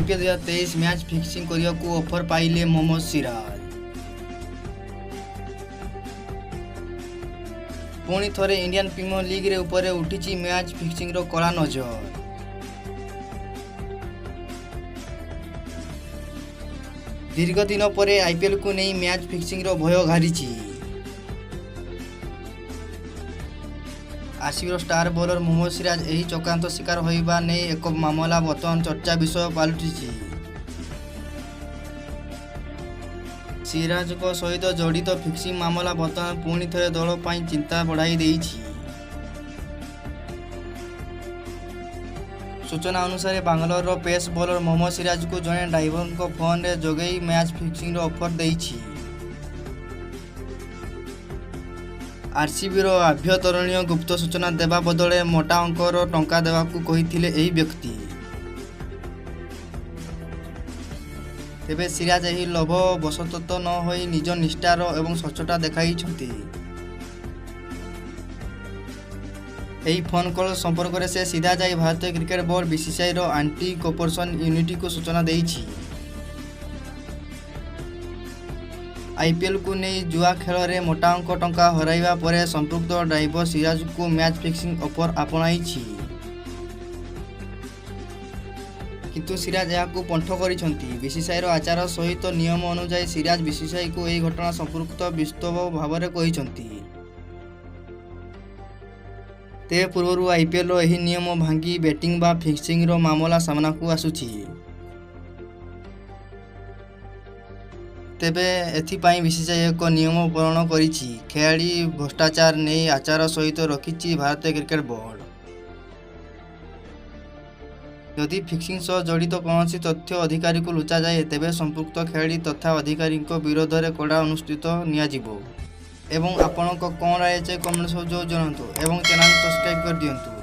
IPL 2023 match fixing करने को offer पाइले मोहम्मद सिराज। पुणी थरे इंडियन प्रीमियर लीग रे ऊपर उठी मैच फिक्सिंग रो कड़ा नजर। दीर्घ दिन पर आईपीएल को नहीं मैच फिक्सिंग रो भय घारी। RCB star bowler Mohammed Siraj यही चक्रांत शिकार होइबा नहीं एक मामला बर्तमान चर्चा विषय पलटि। सिराज को सहित जड़ित फिक्सिंग मामला बर्तमान पुणी थे दल पर चिंता बढ़ाई देइछि। सूचना अनुसार बांग्लोर पेस बॉलर मोहम्मद सिराज को जड़े ड्राइवर को फोन रे जोगई मैच फिक्सिंग ऑफर देइछि। आरसीबी आभ्यंतरणीय गुप्त सूचना देवा बदले मोटा अंकर टंका देवाकू कहिथिले एही व्यक्ति। तेबे सिराज एही लोभ बशत न होई निज निष्ठार एवं स्वच्छता देखाइछंती। एही फोन कॉल संपर्क में से सीधा जाई भारतीय क्रिकेट बोर्ड बीसीसीआई रो एंटी कॉर्पोरेशन यूनिट को सूचना देइछि। आईपीएल को नहीं जुआ खेल में मोटा अंक टंका हराइबा परे संपृक्त ड्राइवर सिराज को मैच फिक्सिंग ऑफर आपणाइछि। किंतु सिराज यहां पंठ करिसंती। बीसीसीआई रो आचार सहित नियम अनुसार सिराज बीसीसीआई को यह घटना संपृक्त विस्तृत भाव में कहिसंती। ते पूर्व आईपीएल रो एही नियम भांगी बैटिंग बा फिक्सिंग रो मामला सामना को आसुछि। तेबे एथिपाई बीसीसीआई एक नियम प्रणयन करिछि। खेलाड़ी भ्रष्टाचार नहीं आचार सहित रखिछि भारतीय क्रिकेट बोर्ड। यदि फिक्सिंग सह जड़ित कौन तथ्य अधिकारी को लुचा जाए तेबे संपृक्त खेलाड़ी तथा अधिकारी विरोध में कड़ा अनुष्ठित नियाजिबो। एवं आपणक कौन राय कमेंट जो जनातु एवं चैनल सब्सक्राइब कर दियंतु।